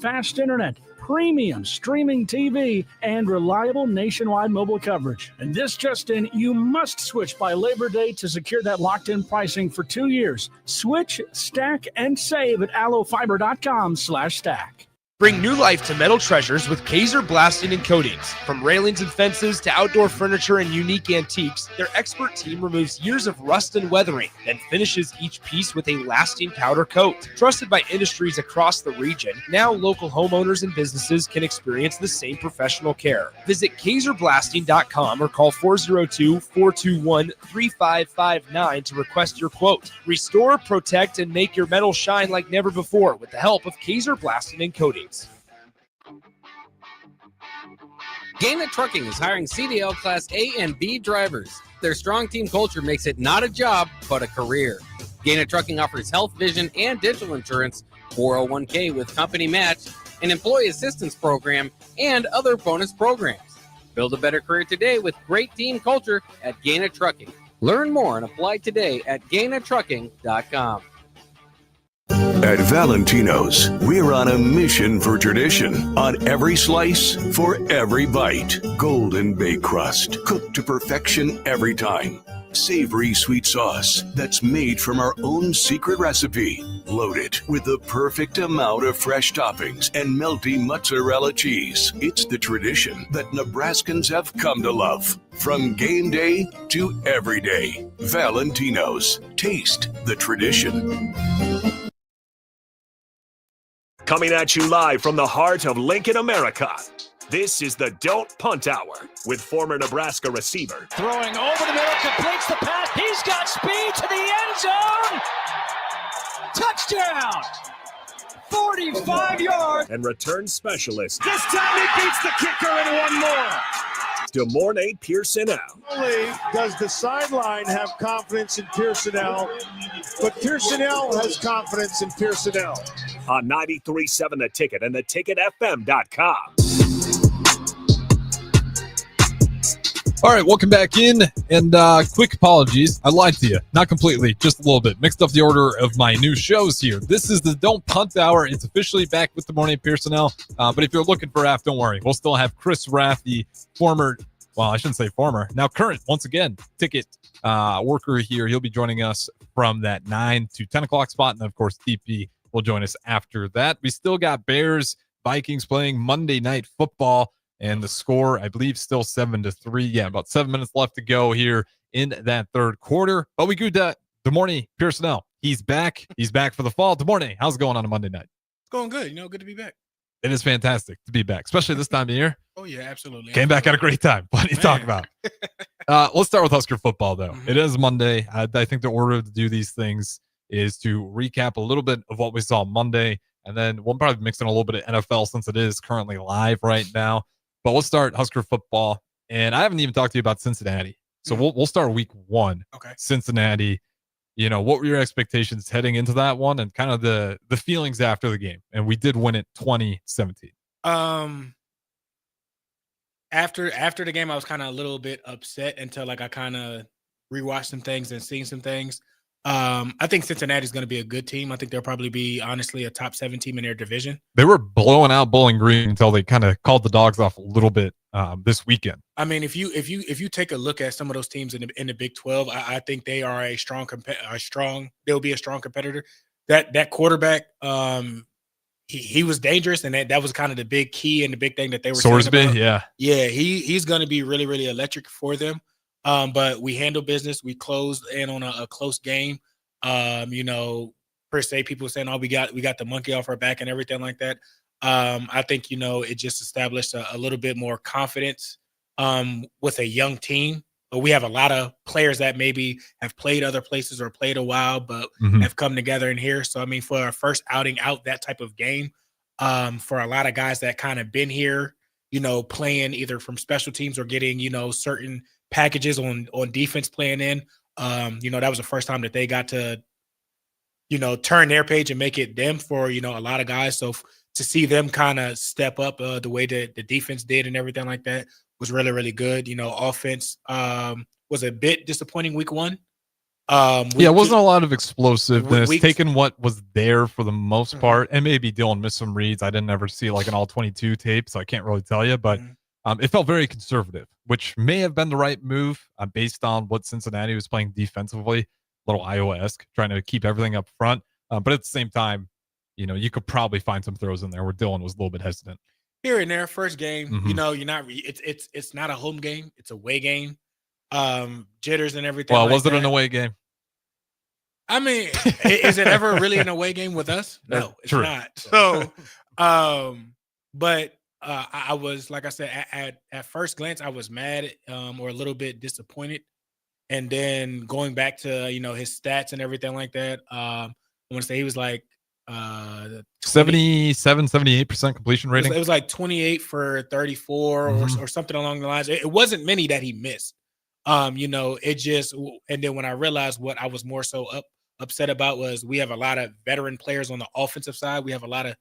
fast internet, premium streaming TV, and reliable nationwide mobile coverage. And this just in, you must switch by Labor Day to secure that locked-in pricing for 2 years. Switch, stack, and save at allofiber.com/stack. Bring new life to metal treasures with Kaiser Blasting and Coatings. From railings and fences to outdoor furniture and unique antiques, their expert team removes years of rust and weathering, then finishes each piece with a lasting powder coat. Trusted by industries across the region, now local homeowners and businesses can experience the same professional care. Visit KaiserBlasting.com or call 402-421-3559 to request your quote. Restore, protect, and make your metal shine like never before with the help of Kaiser Blasting and Coatings. Gaina Trucking is hiring CDL Class A and B drivers. Their strong team culture makes it not a job, but a career. Gaina Trucking offers health, vision, and dental insurance, 401k with company match, an employee assistance program, and other bonus programs. Build a better career today with great team culture at Gaina Trucking. Learn more and apply today at GainaTrucking.com. At Valentino's, we're on a mission for tradition. On every slice, for every bite. Golden baked crust, cooked to perfection every time. Savory sweet sauce that's made from our own secret recipe. Loaded with the perfect amount of fresh toppings and melty mozzarella cheese. It's the tradition that Nebraskans have come to love. From game day to every day. Valentino's. Taste the tradition. Coming at you live from the heart of Lincoln, America. This is the Don't Punt Hour with former Nebraska receiver. Throwing over the middle, completes the pass. He's got speed to the end zone. Touchdown. 45 yards. And return specialist. This time he beats the kicker in one more. DeMornay Pierson-El. Not only does the sideline have confidence in Pierson-El, but Pierson-El has confidence in Pierson-El. On 93.7 The Ticket and theticketfm.com. All right, welcome back in, and quick apologies. I lied to you. Not completely, just a little bit. Mixed up the order of my new shows here. This is the Don't Punt Hour. It's officially back with DeMornay Pierson-El, but if you're looking for Raff, don't worry. We'll still have Chris Raff, the former, well, I shouldn't say former, now current, once again, ticket worker here. He'll be joining us from that 9 to 10 o'clock spot, and of course, TP will join us after that. We still got Bears, Vikings playing Monday Night Football. And the score, I believe, still 7-3. Yeah, about 7 minutes left to go here in that third quarter. But we good. DeMornay Pierson-El. He's back. He's back for the fall. DeMornay, how's it going on a Monday night? It's going good. Good to be back. It is fantastic to be back, especially this time of year. Oh, yeah, absolutely. Came back at a great time. Plenty to talk about. Let's start with Husker football, though. Mm-hmm. It is Monday. I think the order to do these things is to recap a little bit of what we saw Monday, and then we'll probably mix in a little bit of NFL since it is currently live right now. But we'll start Husker football, and I haven't even talked to you about Cincinnati. So we'll start week 1. Okay. Cincinnati, what were your expectations heading into that one and kind of the feelings after the game? And we did win it 2017. After the game, I was kind of a little bit upset until I kind of rewatched some things and seen some things. I think Cincinnati is going to be a good team. I think they'll probably be, honestly, a top 7 team in their division. They were blowing out Bowling Green until they kind of called the dogs off a little bit this weekend. I mean, if you take a lolook at some of those teams in the Big 12, I think they are they'll be a strong competitor. That quarterback, he was dangerous, and that was kind of the big key and the big thing that they were Sorsby, yeah, he's going to be really, really electric for them. But we handled business. We closed in on a close game. Per se, people saying, "Oh, we got the monkey off our back" and everything like that. I think it just established a little bit more confidence with a young team. But we have a lot of players that maybe have played other places or played a while, but have come together in here. So I mean, for our first outing out that type of game, for a lot of guys that kind of been here, playing either from special teams or getting certain packages on defense playing in. That was the first time that they got to, turn their page and make it them for, a lot of guys. So to see them kind of step up the way that the defense did and everything like that was really, really good. Offense was a bit disappointing week 1. It wasn't a lot of explosiveness. Taking what was there for the most Mm-hmm. part, and maybe Dylan missed some reads. I didn't ever see like an all 22 tape, so I can't really tell you. But it felt very conservative, which may have been the right move based on what Cincinnati was playing defensively, a little Iowa-esque, trying to keep everything up front. But at the same time, you could probably find some throws in there where Dylan was a little bit hesitant. Here and there, first game, you're not. It's not a home game; it's a away game. Jitters and everything. Well, was it an away game? I mean, is it ever really an away game with us? No, it's True. not. So, but I was, like I said, at first glance, I was mad or a little bit disappointed. And then going back to, his stats and everything like that, I want to say he was like 78% completion rating. It was like 28 for 34 or something along the lines. It wasn't many that he missed. It just, and then when I realized what I was more so upset about was we have a lot of veteran players on the offensive side. We have a lot of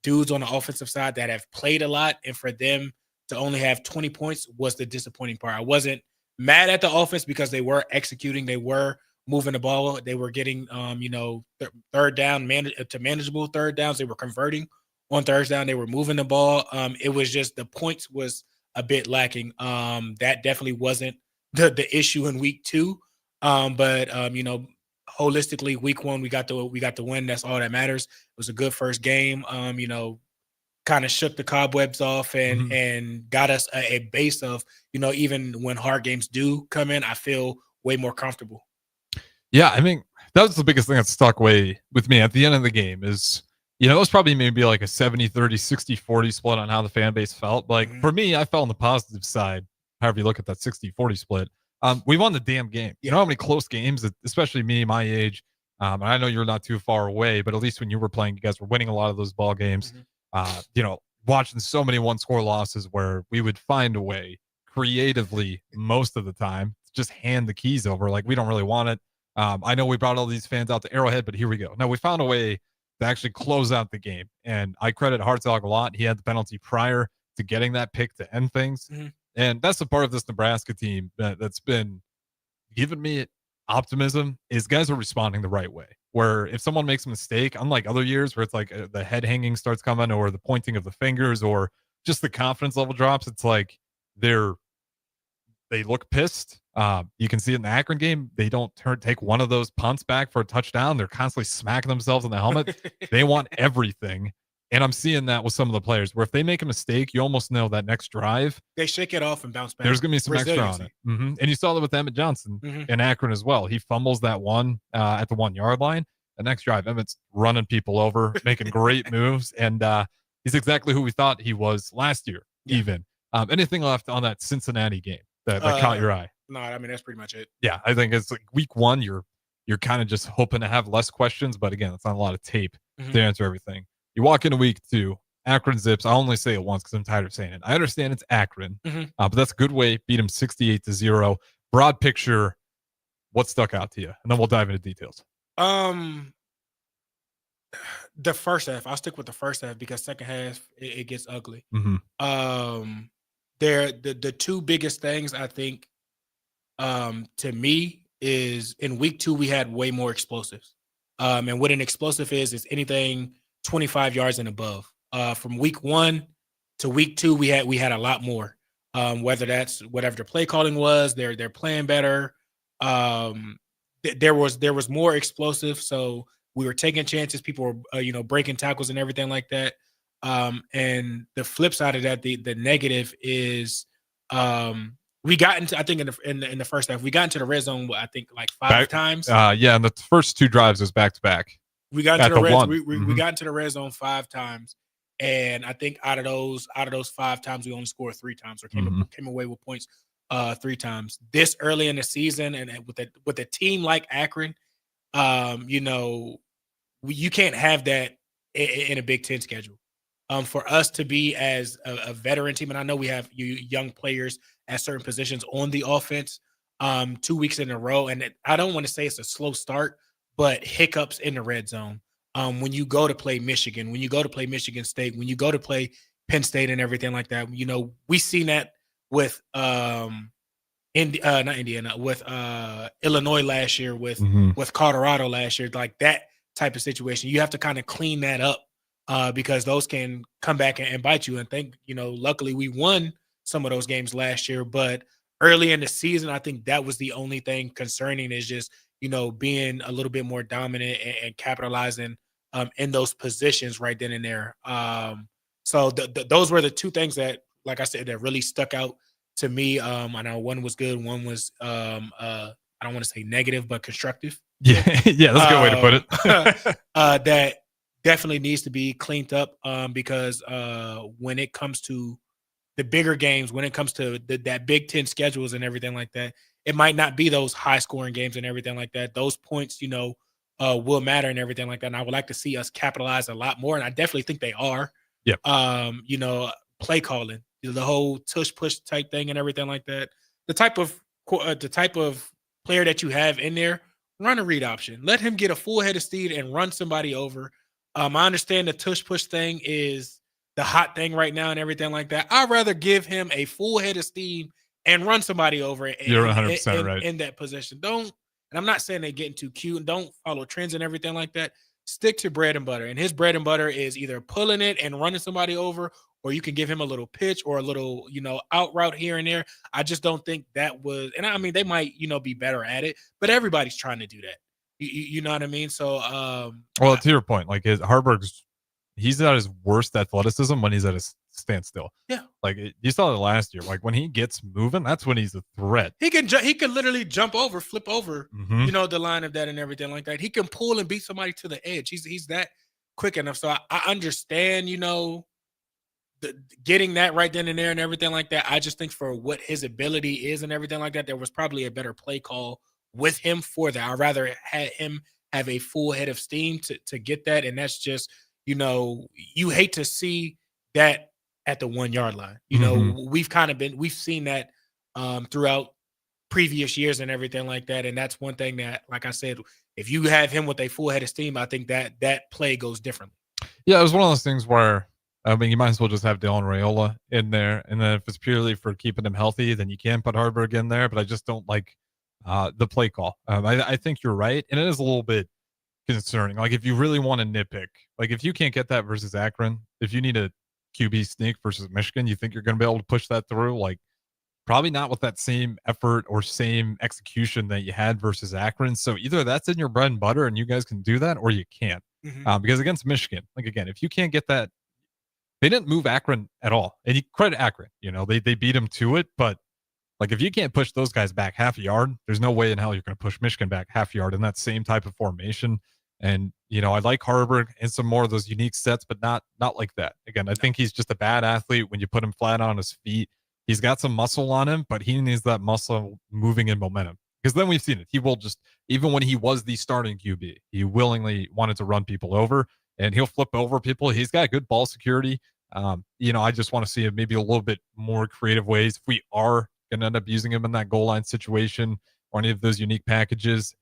dudes on the offensive side that have played a lot, and for them to only have 20 points was the disappointing part. I wasn't mad at the offense because they were executing, they were moving the ball, they were getting third down to manageable third downs, they were converting on third down, they were moving the ball. It was just the points was a bit lacking. That definitely wasn't the issue in week 2. But holistically, week 1 we got the win. That's all that matters. It was a good first game. Kind of shook the cobwebs off and got us a base of, even when hard games do come in, I feel way more comfortable. Yeah, I mean, that was the biggest thing that stuck way with me at the end of the game is, it was probably maybe like a 70-30, 60-40 split on how the fan base felt. Like for me, I felt on the positive side, however you look at that 60-40 split. We won the damn game. You know how many close games, especially me, my age, and I know you're not too far away, but at least when you were playing, you guys were winning a lot of those ball games. Watching so many one-score losses where we would find a way creatively most of the time to just hand the keys over. Like, we don't really want it. I know we brought all these fans out to Arrowhead, but here we go. Now, we found a way to actually close out the game, and I credit Hartzog a lot. He had the penalty prior to getting that pick to end things. And that's the part of this Nebraska team that's been giving me optimism is guys are responding the right way. Where if someone makes a mistake, unlike other years where it's like the head hanging starts coming or the pointing of the fingers or just the confidence level drops, it's like they look pissed. You can see it in the Akron game. They don't take one of those punts back for a touchdown. They're constantly smacking themselves in the helmet. They want everything. And I'm seeing that with some of the players where if they make a mistake, you almost know that next drive, they shake it off and bounce back. There's going to be some extra on it. And you saw that with Emmett Johnson in Akron as well. He fumbles that one at the 1 yard line. The next drive, Emmett's running people over, making great moves. And he's exactly who we thought he was last year, even. Anything left on that Cincinnati game that caught your eye? No, I mean, that's pretty much it. Yeah, I think it's like week 1, you're kind of just hoping to have less questions. But again, it's not a lot of tape to answer everything. You walk into week 2, Akron Zips. I only say it once because I'm tired of saying it. I understand it's Akron, but that's a good way. Beat them 68-0. Broad picture, what stuck out to you? And then we'll dive into details. The first half. I'll stick with the first half because second half it gets ugly. The two biggest things I think to me is in week 2 we had way more explosives. And what an explosive is anything 25 yards and above. From week 1 to week 2, we had a lot more. Whether that's whatever the play calling was, they're playing better. There was more explosive, so we were taking chances. People were breaking tackles and everything like that. And the flip side of that, the negative is we got into, I think in the first half, we got into the red zone, I think like 5 times. Yeah, and the first 2 drives was back to back. We got into the red zone. We got into the red zone 5 times, and I think out of those 5 times, we only scored 3 times or came away with points 3 times. This early in the season, and with a team like Akron, you can't have that in a Big Ten schedule. For us to be as a veteran team, and I know we have young players at certain positions on the offense, 2 weeks in a row, and I don't want to say it's a slow start, but hiccups in the red zone. When you go to play Michigan, when you go to play Michigan State, when you go to play Penn State and everything like that, we've seen that with not Indiana, with Illinois last year, with Colorado last year, like that type of situation. You have to kind of clean that up because those can come back and bite you. And luckily we won some of those games last year, but early in the season, I think that was the only thing concerning is just, being a little bit more dominant and capitalizing in those positions right then and there. So those were the two things that, like I said, that really stuck out to me. I know one was good, one was I don't want to say negative, but constructive. Yeah, yeah, that's a good way to put it. That definitely needs to be cleaned up because when it comes to the bigger games, when it comes to that Big Ten schedules and everything like that, it might not be those high scoring games and everything like that. Those points, will matter and everything like that. And I would like to see us capitalize a lot more. And I definitely think they are. Yep. Play calling, the whole tush push type thing and everything like that. The type of player that you have in there, run a read option. Let him get a full head of speed and run somebody over. I understand the tush push thing is the hot thing right now and everything like that. I'd rather give him a full head of steam and run somebody over. You're 100% right. In that position. And I'm not saying they're getting too cute and don't follow trends and everything like that. Stick to bread and butter. And his bread and butter is either pulling it and running somebody over, or you can give him a little pitch or a little, out route here and there. I just don't think that was, and I mean, they might, be better at it, but everybody's trying to do that. You know what I mean? So, well, to your point, like he's at his worst athleticism when he's at his standstill. Yeah. Like you saw it last year. Like when he gets moving, that's when he's a threat. He can literally jump over, flip over, the line of that and everything like that. He can pull and beat somebody to the edge. He's that quick enough. So I understand, getting that right then and there and everything like that. I just think for what his ability is and everything like that, there was probably a better play call with him for that. I'd rather have him have a full head of steam to get that. And that's just, you hate to see that at the 1 yard line. We've seen that throughout previous years and everything like that. And that's one thing that, like I said, if you have him with a full head of steam, I think that play goes differently. Yeah, it was one of those things where, I mean, you might as well just have Dylan Raiola in there. And then if it's purely for keeping him healthy, then you can put Harburg in there. But I just don't like the play call. I think you're right. And it is a little bit concerning. Like if you really want to nitpick, like if you can't get that versus Akron, if you need a QB sneak versus Michigan, you think you're going to be able to push that through? Like probably not with that same effort or same execution that you had versus Akron. So either that's in your bread and butter and you guys can do that, or you can't. Because against Michigan, like again, if you can't get that, they didn't move Akron at all. And you credit Akron, they beat him to it. But like if you can't push those guys back half a yard, there's no way in hell you're going to push Michigan back half a yard in that same type of formation. And, I like Harburg and some more of those unique sets, but not like that. Again, I think he's just a bad athlete when you put him flat on his feet. He's got some muscle on him, but he needs that muscle moving in momentum. Because then we've seen it. He will just, even when he was the starting QB, he willingly wanted to run people over, and he'll flip over people. He's got good ball security. I just want to see him maybe a little bit more creative ways. If we are going to end up using him in that goal line situation or any of those unique packages,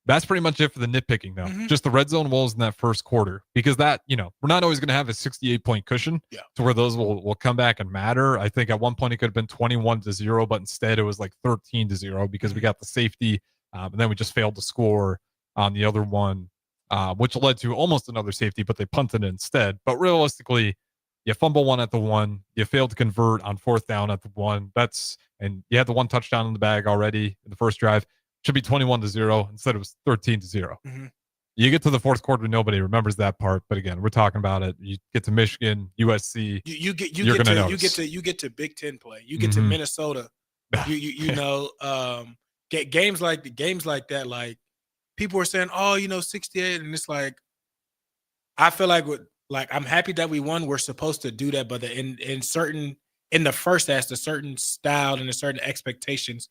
that's pretty much it for the nitpicking, though. Just the red zone woes in that first quarter, because that, we're not always going to have a 68-point cushion to where those will come back and matter. I think at one point it could have been 21-0, but instead it was like 13-0 because we got the safety, and then we just failed to score on the other one, which led to almost another safety, but they punted it instead. But realistically, you fumble one at the 1, you failed to convert on 4th down at the 1. And you had the 1 touchdown in the bag already in the first drive. Should be 21-0. Instead it was 13-0. You get to the fourth quarter, nobody remembers that part. But again, we're talking about it. You get to Michigan, USC. You get to Big Ten play. You get to Minnesota. Games like that. Like people were saying, 68, and it's like, I feel like I'm happy that we won. We're supposed to do that, but in the first half, a certain style and a certain expectations.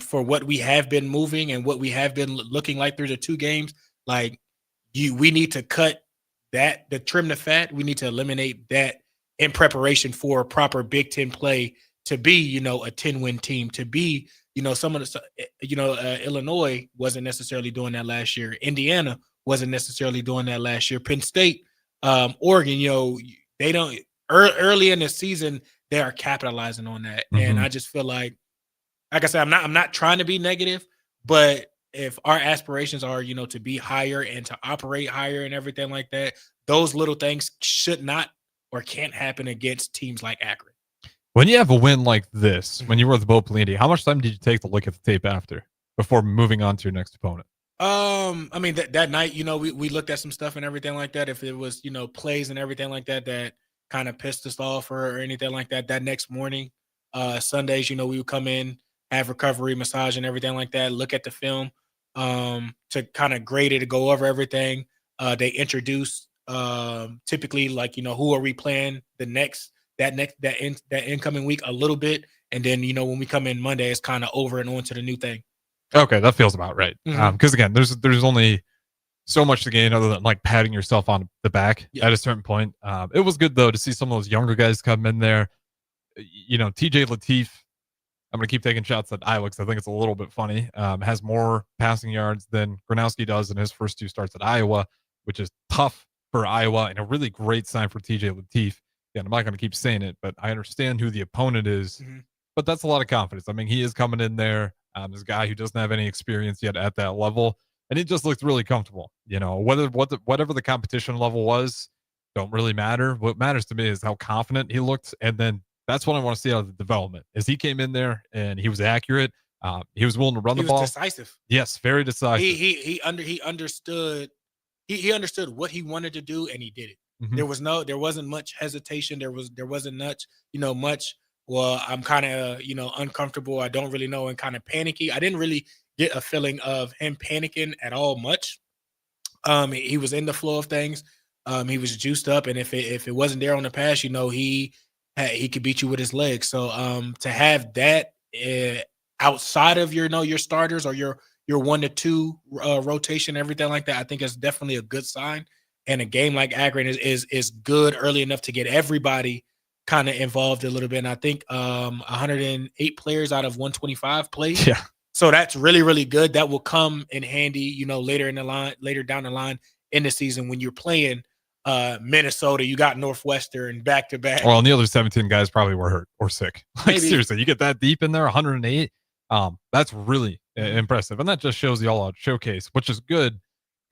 For what we have been moving and what we have been looking like through the 2 games, we need to cut that, to trim the fat. We need to eliminate that in preparation for proper Big Ten play to be, a 10-win team, to be, Illinois wasn't necessarily doing that last year. Indiana wasn't necessarily doing that last year. Penn State, Oregon, they don't, early in the season, they are capitalizing on that. And I just feel like, like I said, I'm not trying to be negative, but if our aspirations are, to be higher and to operate higher and everything like that, those little things should not or can't happen against teams like Akron. When you have a win like this, when you were with Bo Pelini, how much time did you take to look at the tape after before moving on to your next opponent? I mean, that night, we looked at some stuff and everything like that. If it was, plays and everything like that kind of pissed us off or anything like that. That next morning, Sundays, we would come in, have recovery, massage and everything like that, look at the film to kind of grade it, to go over everything. They introduce typically like, who are we playing that incoming week a little bit. And then, when we come in Monday, it's kind of over and on to the new thing. Okay, that feels about right. Mhm. Because again, there's only so much to gain other than like patting yourself on the back at a certain point. It was good though to see some of those younger guys come in there. TJ Lateef, I'm going to keep taking shots at Iowa because I think it's a little bit funny. Has more passing yards than Gronowski does in his first 2 starts at Iowa, which is tough for Iowa and a really great sign for TJ Lateef. Again, I'm not going to keep saying it, but I understand who the opponent is. Mm-hmm. But that's a lot of confidence. I mean, he is coming in there. This guy who doesn't have any experience yet at that level, and he just looked really comfortable. Whatever the competition level was, don't really matter. What matters to me is how confident he looked, and then that's what I want to see out of the development. Is he came in there and he was accurate. He was willing to run the ball. Decisive. Yes, very decisive. He understood. He understood what he wanted to do, and he did it. Mm-hmm. There wasn't much hesitation. There wasn't much. Well, I'm kind of, uncomfortable. I don't really know and kind of panicky. I didn't really get a feeling of him panicking at all much. He was in the flow of things. He was juiced up. And if it wasn't there on the pass, he could beat you with his legs. So to have that outside of your starters or your 1 to 2 rotation, everything like that, I think is definitely a good sign. And a game like Akron is good early enough to get everybody kind of involved a little bit. And I think 108 players out of 125 played. Yeah. So that's really, really good. That will come in handy, later down the line in the season when you're playing Minnesota. You got Northwestern back to back. Well, and the other 17 guys probably were hurt or sick. Like seriously, you get that deep in there, 108. That's really impressive. And that just shows the all-out showcase, which is good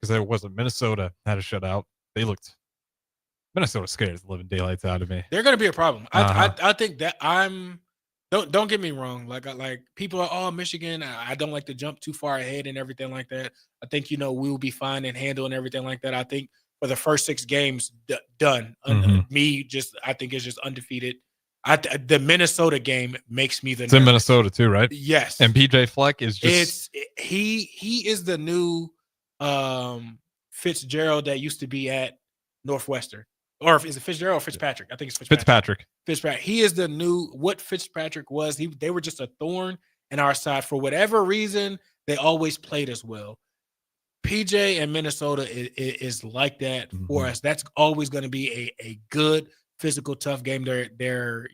because it wasn't Minnesota had a shutout. Minnesota scares the living daylights out of me. They're going to be a problem. I think that don't get me wrong. Like people are, Michigan. I don't like to jump too far ahead and everything like that. I think, we'll be fine and handle and everything like that. I think for the first 6 games done, I think it's just undefeated. The Minnesota game makes me the. It's in Minnesota too, right? Yes. And PJ Fleck is just. He is the new Fitzgerald that used to be at Northwestern. Or is it Fitzgerald or Fitzpatrick? I think it's Fitzpatrick. He is the new what Fitzpatrick was. They were just a thorn in our side. For whatever reason, they always played us well. PJ and Minnesota is like that for us. That's always going to be a good, physical, tough game. They're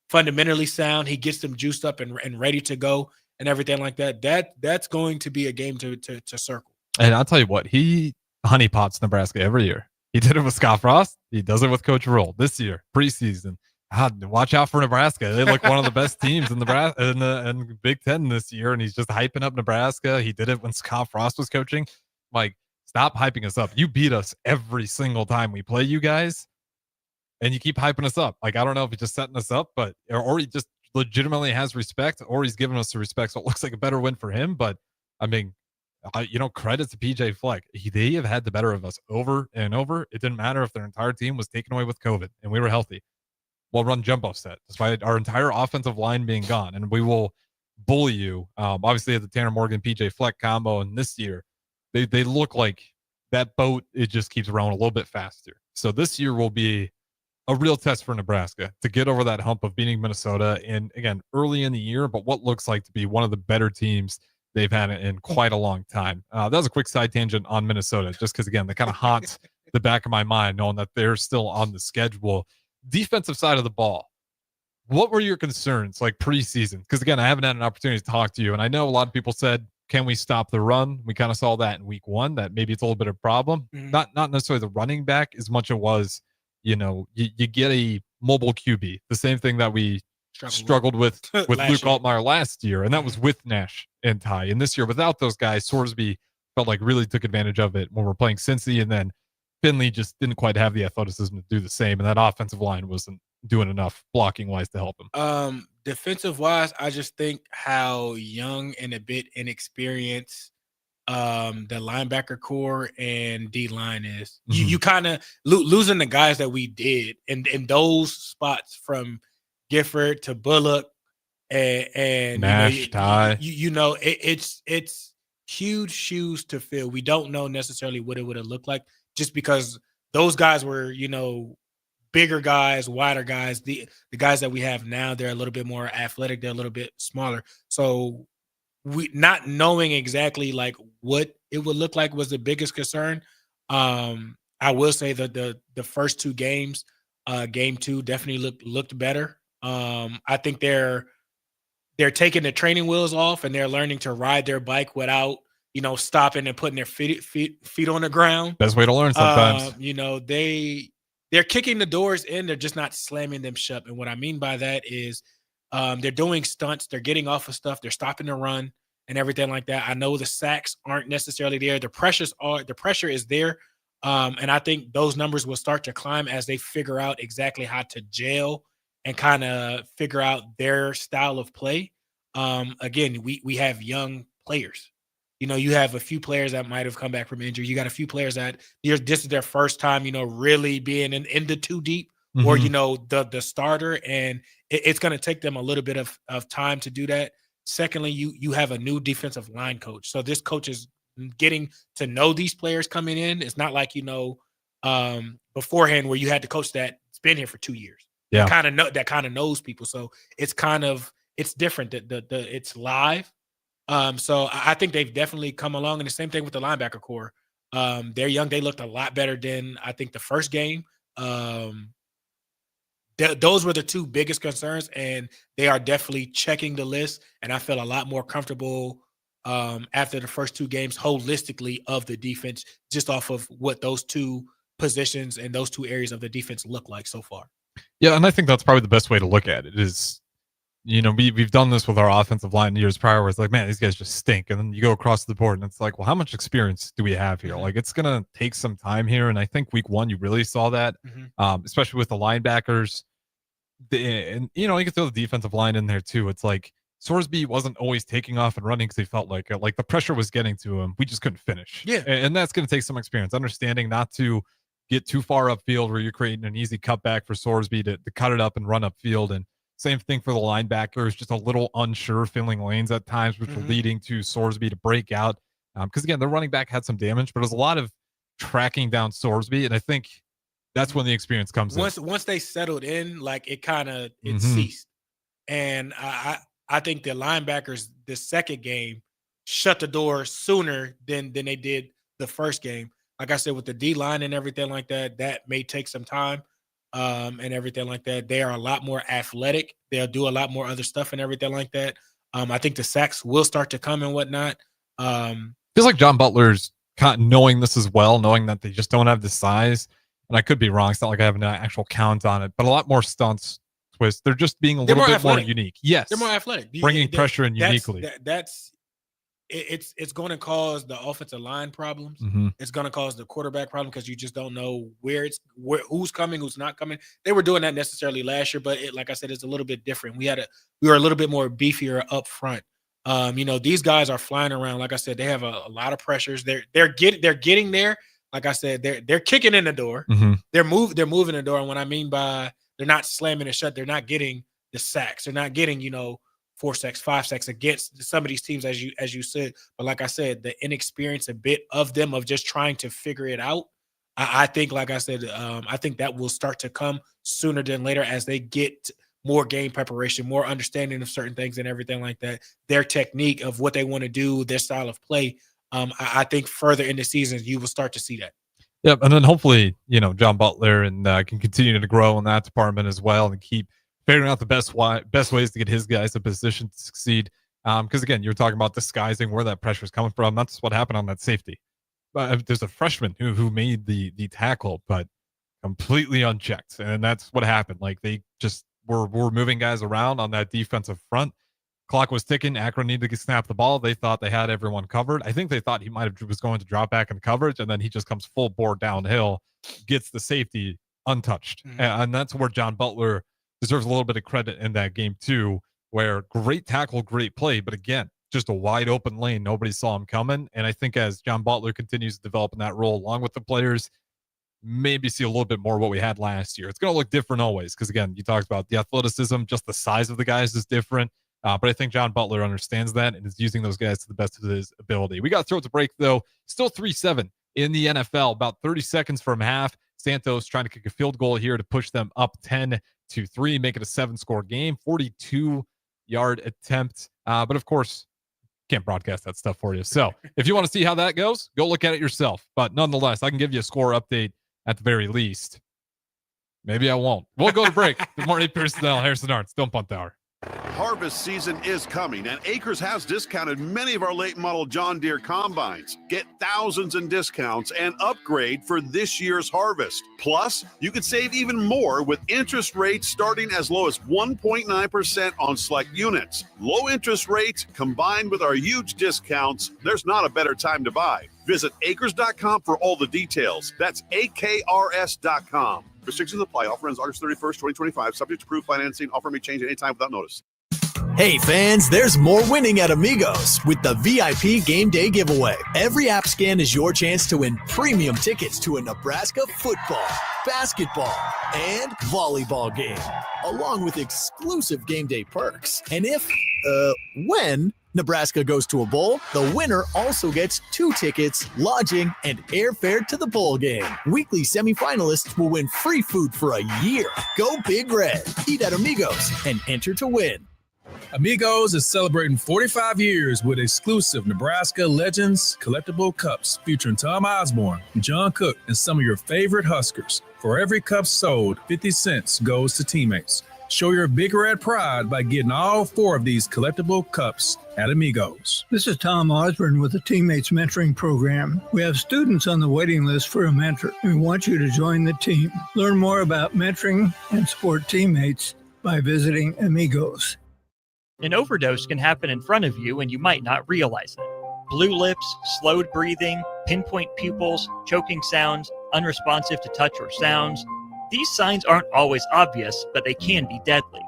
fundamentally sound. He gets them juiced up and ready to go and everything like that. That's going to be a game to circle. And I'll tell you what, he honeypots Nebraska every year. He did it with Scott Frost. He does it with Coach Roll this year, preseason. Watch out for Nebraska. They look one of the best teams in the Big Ten this year, and he's just hyping up Nebraska. He did it when Scott Frost was coaching. Like, stop hyping us up. You beat us every single time we play you guys, and you keep hyping us up. Like, I don't know if he's just setting us up, but or he just legitimately has respect, or he's giving us the respect, so it looks like a better win for him. But I mean, credit to PJ Fleck. They have had the better of us over and over. It didn't matter if their entire team was taken away with COVID and we were healthy. We'll run jump off set despite our entire offensive line being gone, and we will bully you. Obviously, at the Tanner Morgan PJ Fleck combo, and this year they look like that boat. It just keeps rowing a little bit faster. So this year will be a real test for Nebraska to get over that hump of beating Minnesota, and again early in the year, but what looks like to be one of the better teams they've had it in quite a long time. That was a quick side tangent on Minnesota, just because, again, they kind of haunt the back of my mind, knowing that they're still on the schedule. Defensive side of the ball, what were your concerns like preseason? Because, again, I haven't had an opportunity to talk to you, and I know a lot of people said, can we stop the run? We kind of saw that in week 1, that maybe it's a little bit of a problem. Not necessarily the running back as much as it was, you get a mobile QB. The same thing that we struggled with Luke Last year. Altmaier last year, and that was with Nash and Ty. And this year, without those guys, Sorsby felt like really took advantage of it when we're playing Cincy, and then Finley just didn't quite have the athleticism to do the same, and that offensive line wasn't doing enough blocking-wise to help him. Defensive-wise, I just think how young and a bit inexperienced the linebacker core and D-line is. Mm-hmm. You kind of losing the guys that we did in those spots from Gifford to Bullock and Nash, Ty. It's huge shoes to fill. We don't know necessarily what it would have looked like just because those guys were, bigger guys, wider guys. The guys that we have now, they're a little bit more athletic. They're a little bit smaller. So we not knowing exactly like what it would look like was the biggest concern. I will say that the first two games, game 2 definitely looked better. I think they're taking the training wheels off and they're learning to ride their bike without, stopping and putting their feet on the ground. Best way to learn sometimes. They're kicking the doors in. They're just not slamming them shut. And what I mean by that is they're doing stunts. They're getting off of stuff. They're stopping the run and everything like that. I know the sacks aren't necessarily there. The pressure is there. And I think those numbers will start to climb as they figure out exactly how to gel and kind of figure out their style of play. Again, we have young players. You have a few players that might have come back from injury. You got a few players that this is their first time, really being in the too deep or, the starter. And it's going to take them a little bit of time to do that. Secondly, you have a new defensive line coach. So this coach is getting to know these players coming in. It's not like, beforehand where you had the coach that's been here for 2 years. Yeah. That kind of knows people. So it's different. It's live. So I think they've definitely come along, and the same thing with the linebacker core. They're young. They looked a lot better than I think the first game. Those were the two biggest concerns, and they are definitely checking the list. And I feel a lot more comfortable after the first two games holistically of the defense, just off of what those two positions and those two areas of the defense look like so far. Yeah, and I think that's probably the best way to look at it is, we've done this with our offensive line years prior where it's like, man, these guys just stink. And then you go across the board and it's like, well, how much experience do we have here? Like, it's going to take some time here. And I think week 1, you really saw that, especially with the linebackers. And, you can throw the defensive line in there too. It's like Sorsby wasn't always taking off and running because he felt like the pressure was getting to him. We just couldn't finish. Yeah. And that's going to take some experience, understanding not to get too far upfield where you're creating an easy cutback for Sorsby to cut it up and run upfield. And same thing for the linebackers, just a little unsure filling lanes at times, which were leading to Sorsby to break out. Because again, the running back had some damage, but it was a lot of tracking down Sorsby. And I think that's when the experience comes in. Once they settled in, like it ceased. And I think the linebackers, the second game, shut the door sooner than they did the first game. Like I said, with the D line and everything like that, that may take some time. And everything like that. They are a lot more athletic. They'll do a lot more other stuff and everything like that. I think the sacks will start to come and whatnot. Feels like John Butler's knowing this as well, knowing that they just don't have the size. And I could be wrong. It's not like I have an actual count on it, but a lot more stunts, twists. They're just being a little bit more unique. Yes. They're more athletic. Bringing pressure in uniquely. It's going to cause the offensive line problems. It's going to cause the quarterback problem because you just don't know who's coming, who's not coming. They were doing that necessarily last year, but like I said, it's a little bit different. We were a little bit more beefier up front. These guys are flying around. Like I said, they have a lot of pressures. They're getting there. Like I said, they're kicking in the door. They're moving the door. And what I mean by they're not slamming it shut, they're not getting the sacks. They're not getting 4 sacks, 5 sacks against some of these teams, as you said. But like I said, the inexperience a bit of them of just trying to figure it out. I think, like I said, I think that will start to come sooner than later as they get more game preparation, more understanding of certain things and everything like that. Their technique of what they want to do, their style of play. I think further in the season, you will start to see that. Yep, and then hopefully, John Butler and can continue to grow in that department as well and keep figuring out the best ways to get his guys in position to succeed. Because again, you're talking about disguising where that pressure is coming from. That's what happened on that safety. But there's a freshman who made the tackle, but completely unchecked, and that's what happened. Like they just were moving guys around on that defensive front. Clock was ticking. Akron needed to snap the ball. They thought they had everyone covered. I think they thought he was going to drop back in coverage, and then he just comes full bore downhill, gets the safety untouched. And that's where John Butler deserves a little bit of credit in that game too, where great tackle, great play, but again, just a wide open lane. Nobody saw him coming. And I think as John Butler continues to develop in that role along with the players, maybe see a little bit more of what we had last year. It's going to look different always because, again, you talked about the athleticism, just the size of the guys is different. But I think John Butler understands that and is using those guys to the best of his ability. We got to throw it to break, though. Still 3-7 in the NFL. About 30 seconds from half. Santos trying to kick a field goal here to push them up 10-3, make it a 7-score game, 42-yard attempt. But, of course, can't broadcast that stuff for you. So if you want to see how that goes, go look at it yourself. But nonetheless, I can give you a score update at the very least. Maybe I won't. We'll go to break. Good morning, Pierson-El, Harrison Arts. Don't Punt Hour. Harvest season is coming, and Acres has discounted many of our late model John Deere combines. Get thousands in discounts and upgrade for this year's harvest. Plus, you could save even more with interest rates starting as low as 1.9% on select units. Low interest rates combined with our huge discounts, there's not a better time to buy. Visit acres.com for all the details. That's AKRS.com. Restrictions apply. Offer ends August 31st, 2025. Subject to approved financing. Offer may change at any time without notice. Hey fans, there's more winning at Amigos with the VIP Game Day giveaway. Every app scan is your chance to win premium tickets to a Nebraska football, basketball, and volleyball game, along with exclusive game day perks. And when Nebraska goes to a bowl, the winner also gets 2 tickets, lodging, and airfare to the bowl game. Weekly semifinalists will win free food for a year. Go Big Red. Eat at Amigos and enter to win. Amigos is celebrating 45 years with exclusive Nebraska Legends collectible cups featuring Tom Osborne, John Cook, and some of your favorite Huskers. For every cup sold, 50 cents goes to teammates. Show your Big Red pride by getting all 4 of these collectible cups at Amigos. This is Tom Osborne with the Teammates Mentoring Program. We have students on the waiting list for a mentor. We want you to join the team. Learn more about mentoring and support teammates by visiting Amigos. An overdose can happen in front of you and you might not realize it. Blue lips, slowed breathing, pinpoint pupils, choking sounds, unresponsive to touch or sounds. These signs aren't always obvious, but they can be deadly.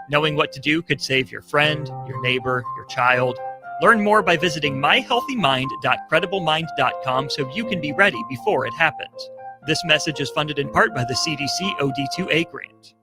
Knowing what to do could save your friend, your neighbor, your child. Learn more by visiting myhealthymind.crediblemmind.com so you can be ready before it happens. This message is funded in part by the CDC OD2A grant.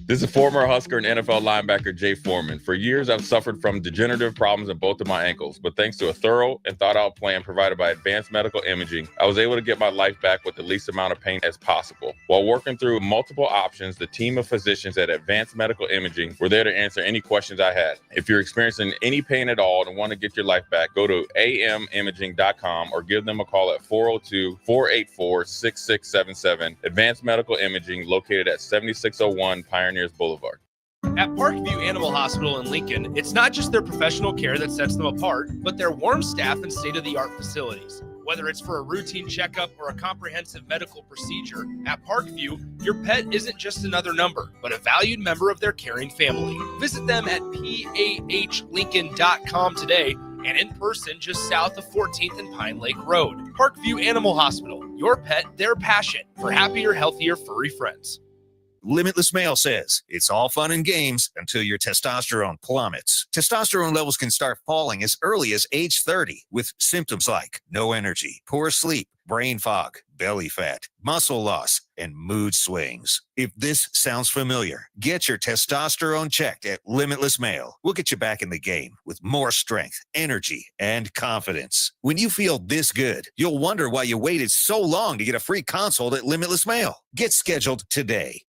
This is former Husker and NFL linebacker Jay Foreman. For years, I've suffered from degenerative problems in both of my ankles, but thanks to a thorough and thought-out plan provided by Advanced Medical Imaging, I was able to get my life back with the least amount of pain as possible. While working through multiple options, the team of physicians at Advanced Medical Imaging were there to answer any questions I had. If you're experiencing any pain at all and want to get your life back, go to amimaging.com or give them a call at 402-484-6677. Advanced Medical Imaging, located at 7601 Pioneers Boulevard. At Parkview Animal Hospital in Lincoln, it's not just their professional care that sets them apart, but their warm staff and state-of-the-art facilities. Whether it's for a routine checkup or a comprehensive medical procedure, at Parkview, your pet isn't just another number, but a valued member of their caring family. Visit them at pahlincoln.com today and in person just south of 14th and Pine Lake Road. Parkview Animal Hospital, your pet, their passion, for happier, healthier, furry friends. Limitless Male says, it's all fun and games until your testosterone plummets. Testosterone levels can start falling as early as age 30 with symptoms like no energy, poor sleep, brain fog, belly fat, muscle loss, and mood swings. If this sounds familiar, get your testosterone checked at Limitless Male. We'll get you back in the game with more strength, energy, and confidence. When you feel this good, you'll wonder why you waited so long to get a free consult at Limitless Male. Get scheduled today.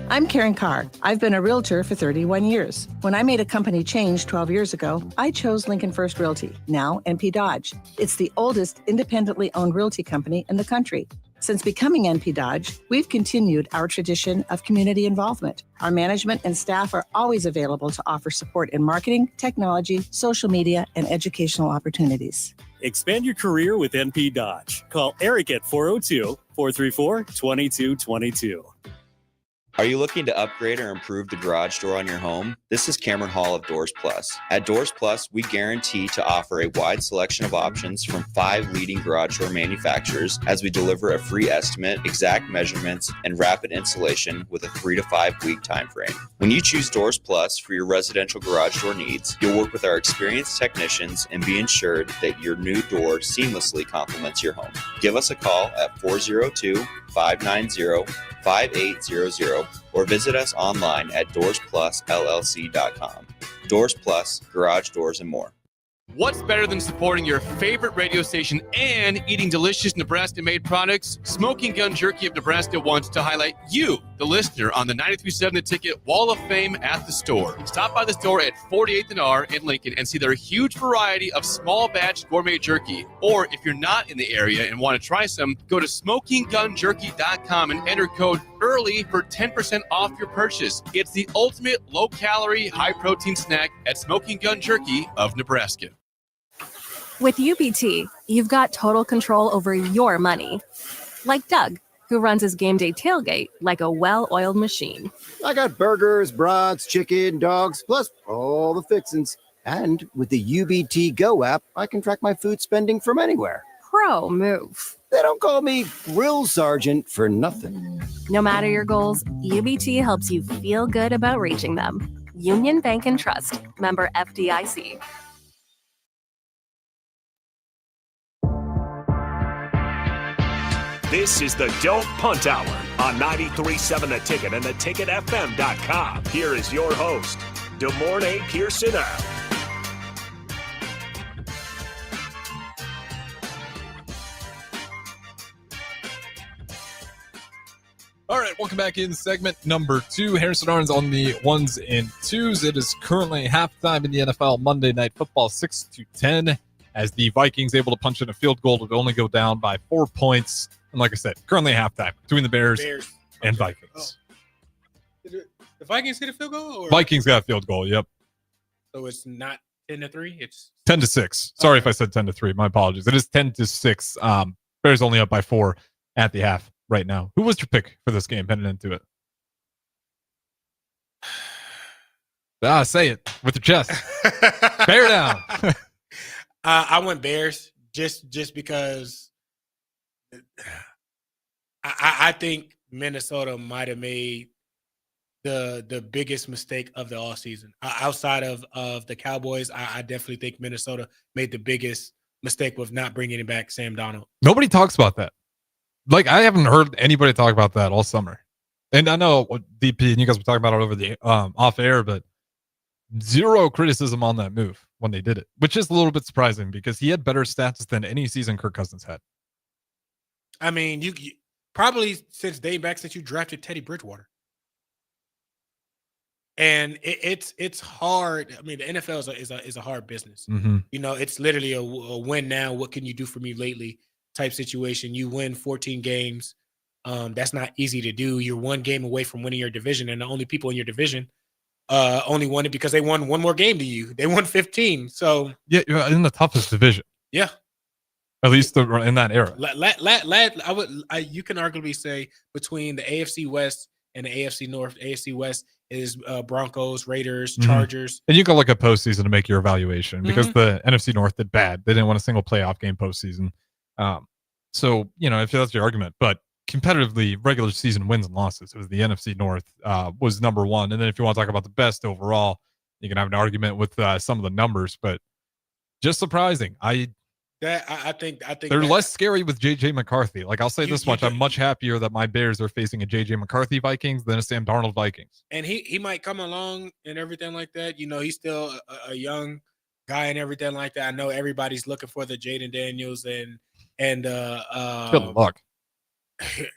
I'm Karen Carr. I've been a realtor for 31 years. When I made a company change 12 years ago, I chose Lincoln First Realty, now NP Dodge. It's the oldest independently owned realty company in the country. Since becoming NP Dodge, we've continued our tradition of community involvement. Our management and staff are always available to offer support in marketing, technology, social media, and educational opportunities. Expand your career with NP Dodge. Call Eric at 402-434-2222. Are you looking to upgrade or improve the garage door on your home? This is Cameron Hall of Doors Plus. At Doors Plus, we guarantee to offer a wide selection of options from 5 leading garage door manufacturers as we deliver a free estimate, exact measurements, and rapid installation with a 3 to 5 week time frame. When you choose Doors Plus for your residential garage door needs, you'll work with our experienced technicians and be ensured that your new door seamlessly complements your home. Give us a call at 402-590-5800 or visit us online at DoorsPlusLLC.com. Doors Plus, garage doors, and more. What's better than supporting your favorite radio station and eating delicious Nebraska-made products? Smoking Gun Jerky of Nebraska wants to highlight you, the listener, on the 93.7 The Ticket Wall of Fame at the store. Stop by the store at 48th and R in Lincoln and see their huge variety of small batch gourmet jerky. Or if you're not in the area and want to try some, go to SmokingGunJerky.com and enter code EARLY for 10% off your purchase. It's the ultimate low-calorie, high-protein snack at Smoking Gun Jerky of Nebraska. With UBT, you've got total control over your money. Like Doug, who runs his game day tailgate like a well-oiled machine. I got burgers, brats, chicken, dogs, plus all the fixins. And with the UBT Go app, I can track my food spending from anywhere. Pro move. They don't call me Grill Sergeant for nothing. No matter your goals, UBT helps you feel good about reaching them. Union Bank and Trust. Member FDIC. This is the Don't Punt Hour on 93.7 The Ticket and theticketfm.com. Here is your host, DeMornay Pierson-El. All right, welcome back in segment number 2. Harrison Arns on the 1s and 2s. It is currently halftime in the NFL Monday Night Football, 6-10, as the Vikings able to punch in a field goal to only go down by 4 points. And like I said, currently halftime between the Bears and Vikings. Oh. The Vikings hit a field goal? Or? Vikings got a field goal, yep. So it's not 10-3? It's 10-6. Sorry if I said 10-3. My apologies. It is 10-6. Bears only up by 4 at the half right now. Who was your pick for this game heading into it? Say it with your chest. Bear down. I went Bears just because I think Minnesota might have made the biggest mistake of the offseason. Outside of the Cowboys, I definitely think Minnesota made the biggest mistake with not bringing back Sam Darnold. Nobody talks about that. Like, I haven't heard anybody talk about that all summer. And I know DP and you guys were talking about it over the off air, but zero criticism on that move when they did it, which is a little bit surprising because he had better stats than any season Kirk Cousins had. I mean, you probably since you drafted Teddy Bridgewater. And it's hard. I mean, the NFL is a hard business. Mm-hmm. You know, it's literally a win now. What can you do for me lately type situation. You win 14 games. That's not easy to do. You're one game away from winning your division, and the only people in your division only won it because they won one more game to you. They won 15. So yeah, you're in the toughest division. Yeah. At least in that era. You can arguably say between the AFC West and the AFC North, AFC West is Broncos, Raiders, Chargers. And you can look at postseason to make your evaluation because the NFC North did bad. They didn't win a single playoff game postseason. So, you know, if that's your argument, but competitively, regular season wins and losses, it was the NFC North was number one. And then if you want to talk about the best overall, you can have an argument with some of the numbers, but just surprising. I think they're less scary with JJ McCarthy. Like, I'll say this much: I'm much happier that my Bears are facing a JJ McCarthy Vikings than a Sam Darnold Vikings. And he might come along and everything like that. You know, he's still a young guy and everything like that. I know everybody's looking for the Jaden Daniels and good luck.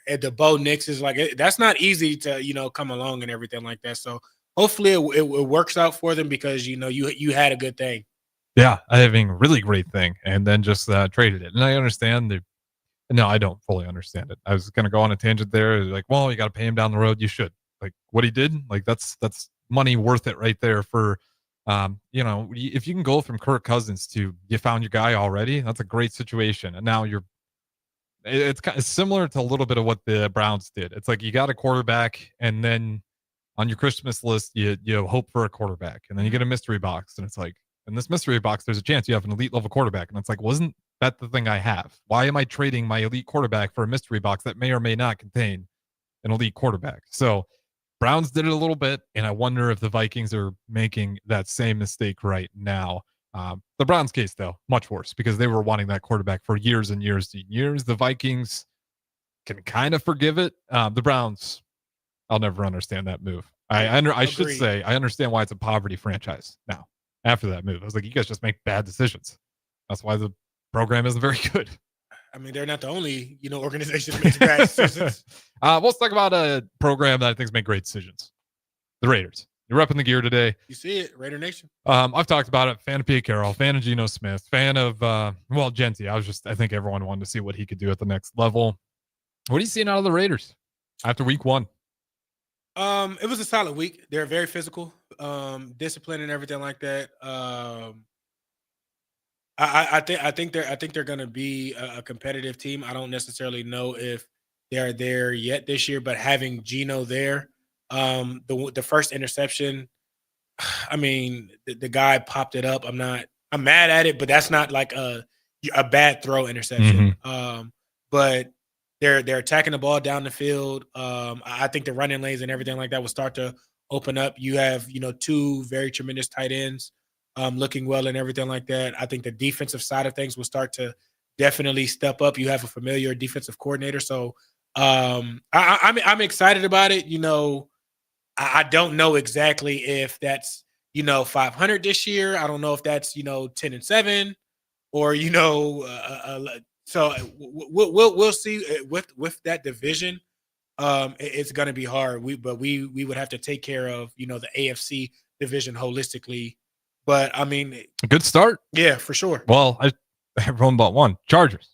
And the Bo Nix is like, that's not easy to, you know, come along and everything like that. So hopefully it works out for them because, you know, you had a good thing. Yeah, having a really great thing, and then just traded it. And I understand no, I don't fully understand it. I was going to go on a tangent there. Like, well, you got to pay him down the road. You should. Like, what he did, like, that's money worth it right there for, you know, if you can go from Kirk Cousins to you found your guy already, that's a great situation. And now It's kind of similar to a little bit of what the Browns did. It's like you got a quarterback, and then on your Christmas list, you hope for a quarterback, and then you get a mystery box, and it's like, in this mystery box, there's a chance you have an elite level quarterback, and it's like, wasn't that the thing I have? Why am I trading my elite quarterback for a mystery box that may or may not contain an elite quarterback? So Browns did it a little bit, and I wonder if the Vikings are making that same mistake right now. The Browns case, though, much worse because they were wanting that quarterback for years and years and years. The Vikings can kind of forgive it. The Browns, I'll never understand that move. I should say I understand why it's a poverty franchise now. After that move, I was like, you guys just make bad decisions. That's why the program isn't very good. I mean, they're not the only organization that makes bad decisions. Let's talk about a program that I think make great decisions. The Raiders. You're repping the gear today. You see it, Raider Nation. I've talked about it. Fan of Pete Carroll, fan of Geno Smith, fan of Genty. I think everyone wanted to see what he could do at the next level. What are you seeing out of the Raiders after week 1? It was a solid week. They're very physical, disciplined, and everything like that. I think they're going to be a competitive team. I don't necessarily know if they're there yet this year, but having Geno there, the first interception, I mean, the guy popped it up. I'm mad at it, but that's not like a bad throw interception. Mm-hmm. But they're attacking the ball down the field. I think the running lanes and everything like that will start to open up. You have, 2 very tremendous tight ends looking well and everything like that. I think the defensive side of things will start to definitely step up. You have a familiar defensive coordinator. So I'm excited about it. I don't know exactly if that's, 500 this year. I don't know if that's, 10-7 or, so we'll see with that division. It's going to be hard. We would have to take care of, the AFC division holistically. But I mean, a good start. Yeah, for sure. Well, everyone but one. Chargers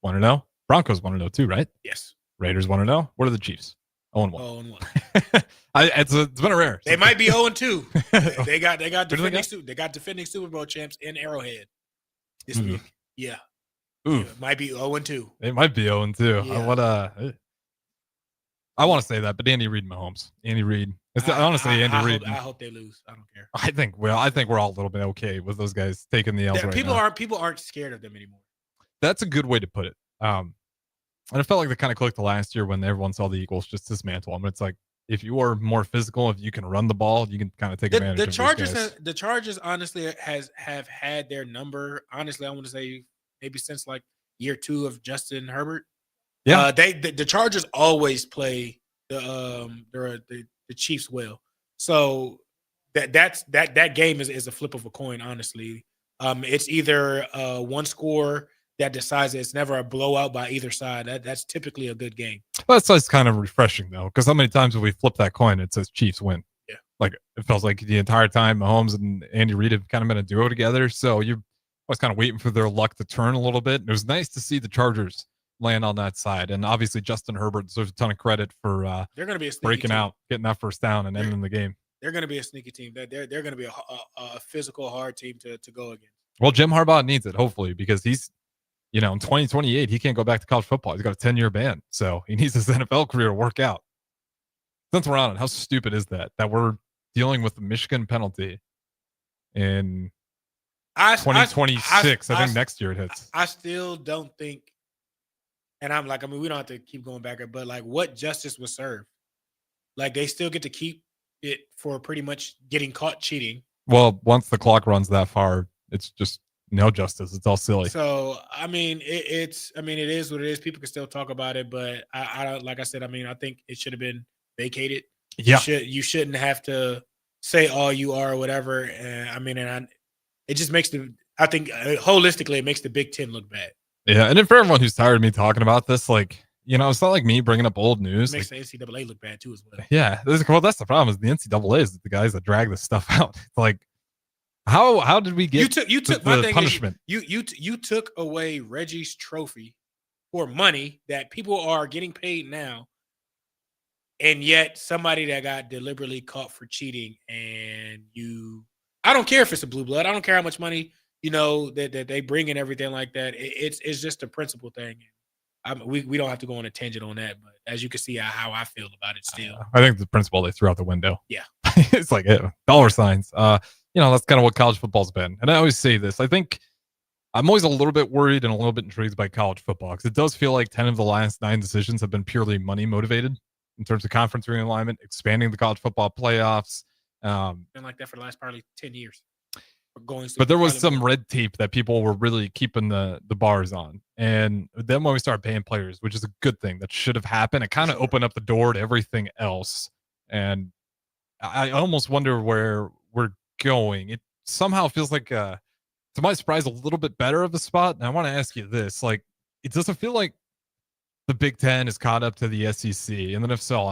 1-0. Broncos 1-0 too, right? Yes. Raiders 1-0. What are the Chiefs? 0-1. 0-1. It's been a rare. They might be 0-2. They got defending Super Bowl champs in Arrowhead this week. Yeah. It might be 0-2. It might be 0-2. Yeah. I want to say that, but Andy Reid, Mahomes. Andy Reid. Honestly, Andy Reid. I hope they lose. I don't care. I think we're all a little bit okay with those guys taking the L's right now. People aren't scared of them anymore. That's a good way to put it. And it felt like they kind of clicked the last year when everyone saw the Eagles just dismantle them. It's like, if you are more physical, if you can run the ball, you can kind of take advantage of these guys. The Chargers honestly have had their number. Honestly, I want to say maybe since like year 2 of Justin Herbert. Yeah. The Chargers always play the Chiefs well. So that game is a flip of a coin, honestly. It's either one score that decides it's never a blowout by either side. That's typically a good game. Well, that's kind of refreshing though, because how many times when we flip that coin, it says Chiefs win. Yeah. Like it feels like the entire time Mahomes and Andy Reid have kind of been a duo together. So I was kind of waiting for their luck to turn a little bit. And it was nice to see the Chargers land on that side. And obviously Justin Herbert deserves a ton of credit for they're going to be a breaking team. out, getting that first down and ending the game. They're going to be a sneaky team. They're going to be a physical, hard team to go against. Well, Jim Harbaugh needs it, hopefully, because he's, in 2028, he can't go back to college football. He's got a 10-year ban. So he needs his NFL career to work out. Since we're on it, how stupid is that we're dealing with the Michigan penalty in 2026? I think next year it hits. I still don't think, and we don't have to keep going back, but like what justice was served? Like they still get to keep it for pretty much getting caught cheating. Well, once the clock runs that far, it's just no justice. It's all silly. So, I mean, it is what it is. People can still talk about it, but I like I said, I think it should have been vacated. Yeah. You shouldn't have to say all you are or whatever. It just makes holistically, it makes the Big Ten look bad. Yeah. And then for everyone who's tired of me talking about this, it's not like me bringing up old news. It makes the NCAA look bad too as well. Yeah. That's the problem is the NCAA is the guys that drag this stuff out. It's like, how did we get you took the my thing punishment? You took away Reggie's trophy for money that people are getting paid now, and yet somebody that got deliberately caught for cheating, and I don't care if it's a blue blood. I don't care how much money that they bring and everything like that. It's just a principle thing. we don't have to go on a tangent on that, but as you can see how I feel about it still. I think the principle they threw out the window. Yeah. It's like dollar signs. That's kind of what college football's been. And I always say this. I think I'm always a little bit worried and a little bit intrigued by college football because it does feel like 10 of the last 9 decisions have been purely money motivated in terms of conference realignment, expanding the college football playoffs. Been like that for the last probably 10 years. But there was some red tape that people were really keeping the bars on. And then when we started paying players, which is a good thing that should have happened, it kind of opened up the door to everything else. And I almost wonder where we're going. It somehow feels like, to my surprise, a little bit better of a spot. And I want to ask you this, like, it doesn't feel like the Big Ten is caught up to the SEC. And then if so,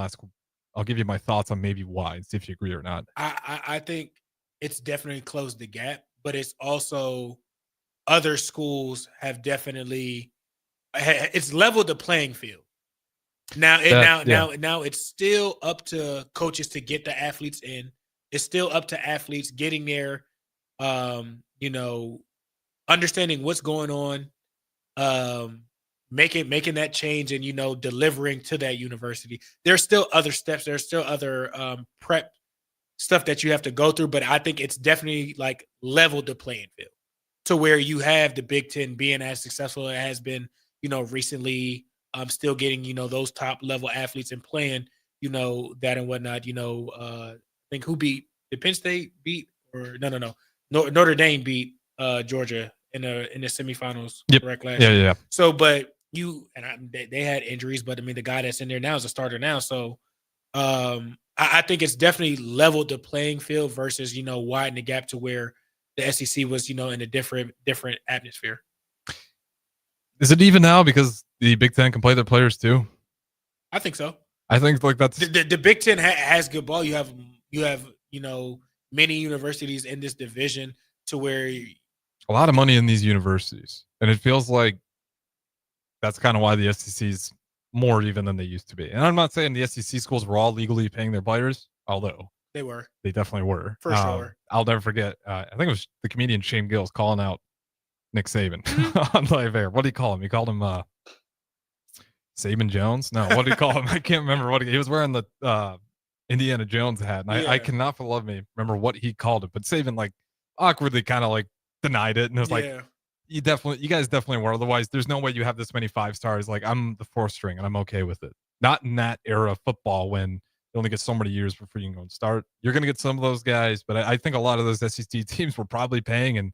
I'll give you my thoughts on maybe why and see if you agree or not. I think it's definitely closed the gap, but it's also other schools have definitely it's leveled the playing field. Now it's still up to coaches to get the athletes in. It's still up to athletes getting there, understanding what's going on, making that change and delivering to that university. There's still other steps. There's still other prep stuff that you have to go through, but I think it's definitely like leveled the playing field to where you have the Big Ten being as successful as it has been, recently, still getting, those top level athletes and playing, that and whatnot, I think did Penn State beat or no. Notre Dame beat Georgia in the semifinals, correct, last year. Yeah. So, but they had injuries, but I mean, the guy that's in there now is a starter now. So, I think it's definitely leveled the playing field versus, widen the gap to where the SEC was, in a different atmosphere. Is it even now because the Big Ten can play their players too? I think so. I think like that's the Big Ten has good ball. You have many universities in this division to where a lot of money in these universities, and it feels like that's kind of why the SEC's more even than they used to be. And I'm not saying the SEC schools were all legally paying their players, although they definitely were. For sure. I'll never forget. I think it was the comedian Shane Gillis calling out Nick Saban on live air. What did he call him? He called him Saban Jones. No, what did he call him? I can't remember what he was wearing the Indiana Jones hat. And I cannot for the love of me remember what he called it, but Saban like awkwardly kind of like denied it and it was like, you guys definitely were. Otherwise, there's no way you have this many 5 stars. Like, I'm the 4th string and I'm okay with it. Not in that era of football when you only get so many years before you can go and start. You're going to get some of those guys, but I think a lot of those SEC teams were probably paying, and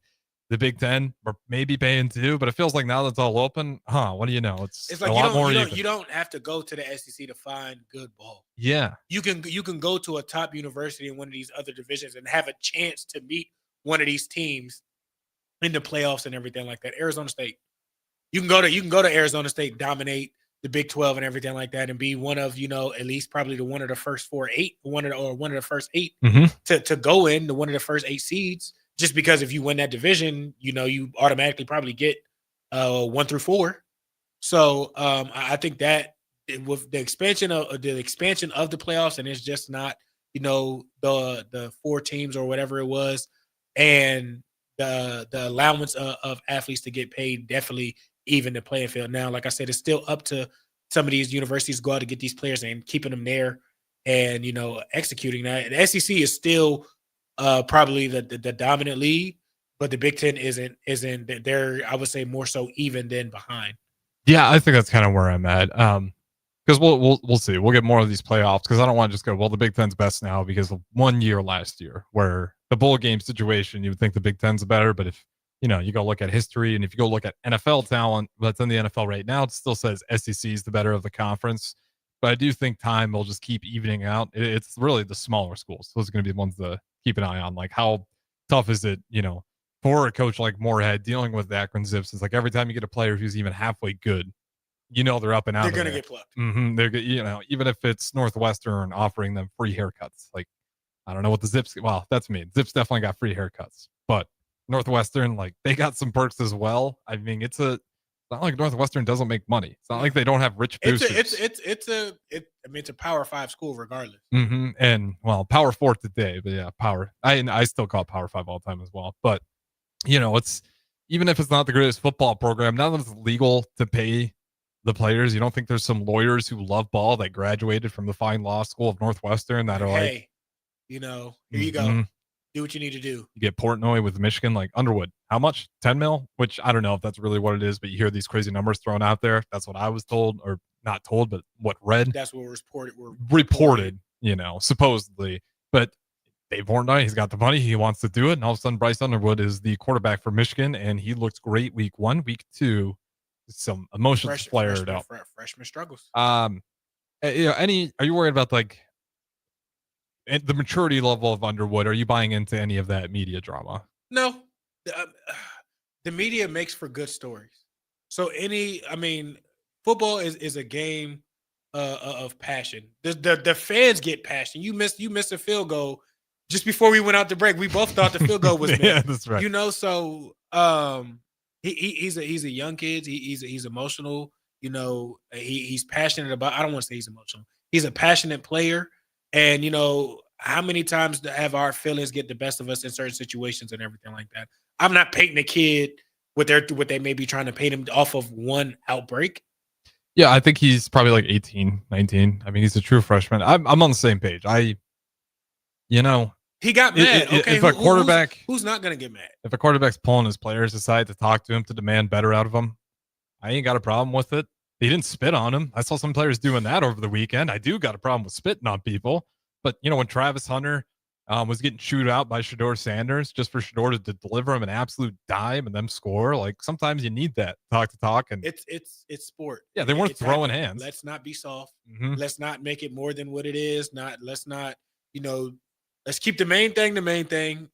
the Big Ten were maybe paying too. But it feels like now that it's all open, what do you know? It's like a lot more even. You don't have to go to the SEC to find good ball. Yeah, you can go to a top university in one of these other divisions and have a chance to meet one of these teams in the playoffs and everything like that. Arizona State, you can go to Arizona State, dominate the Big 12 and everything like that, and be one of at least probably one of the first 8 one of the first 8 to go in to one of the first 8 seeds. Just because if you win that division, you automatically probably get 1 through 4. So I think that with the expansion of the playoffs, and it's just not the 4 teams or whatever it was, and the allowance of athletes to get paid definitely even the playing field. Now, like I said, it's still up to some of these universities to go out to get these players and keeping them there and, executing that. The SEC is still probably the dominant league, but the Big Ten isn't. They're, I would say, more so even than behind. Yeah, I think that's kind of where I'm at. Because we'll see. We'll get more of these playoffs because I don't want to just go, well, the Big Ten's best now because of 1 year last year where the bowl game situation, you would think the Big Ten's better. But if, you go look at history and if you go look at NFL talent that's in the NFL right now, it still says SEC is the better of the conference. But I do think time will just keep evening out. It's really the smaller schools. Those are going to be the ones to keep an eye on. Like, how tough is it, for a coach like Moorhead dealing with the Akron Zips? It's like every time you get a player who's even halfway good, they're up and out. They're going to get plucked. They're, even if it's Northwestern offering them free haircuts. Like, I don't know what the Zips. Well, that's me. Zips definitely got free haircuts, but Northwestern, like, they got some perks as well. I mean, it's not like Northwestern doesn't make money. It's not like they don't have rich boosters. It's a Power 5 school regardless. And well, Power 4 today, but yeah, Power. I still call it Power 5 all the time as well. But it's even if it's not the greatest football program, now that it's legal to pay the players? You don't think there's some lawyers who love ball that graduated from the fine law school of Northwestern that are like, hey, here you go. mhm. Do what you need to do. You get Portnoy with Michigan, like Underwood. How much? 10 mil? Which I don't know if that's really what it is, but you hear these crazy numbers thrown out there. That's what I was told, or not told, but what read. That's what was reported, supposedly. But Dave Portnoy, he's got the money. He wants to do it. And all of a sudden, Bryce Underwood is the quarterback for Michigan, and he looks great week 1. Week 2, some emotions flared up. Freshman struggles. Are you worried about like the maturity level of Underwood? Are you buying into any of that media drama? No, the media makes for good stories. So football is a game of passion. The fans get passion. You missed a field goal just before we went out to break. We both thought the field goal was missed. Yeah, that's right. So he's a young kid. He's emotional. He's passionate about. I don't want to say he's emotional. He's a passionate player. And, how many times have our feelings get the best of us in certain situations and everything like that? I'm not painting a kid what they may be trying to paint him off of one outbreak. Yeah, I think he's probably like 18, 19. I mean, he's a true freshman. I'm on the same page. He got mad. Okay, if a quarterback, who's not going to get mad? If a quarterback's pulling his players aside to talk to him, to demand better out of him, I ain't got a problem with it. He didn't spit on him. I saw some players doing that over the weekend. I do got a problem with spitting on people. But, when Travis Hunter was getting chewed out by Shedeur Sanders just for Shedeur to deliver him an absolute dime and them score, like sometimes you need that talk. And it's sport. Yeah, they weren't throwing hands. Let's not be soft. Mm-hmm. Let's not make it more than what it is. Let's keep the main thing.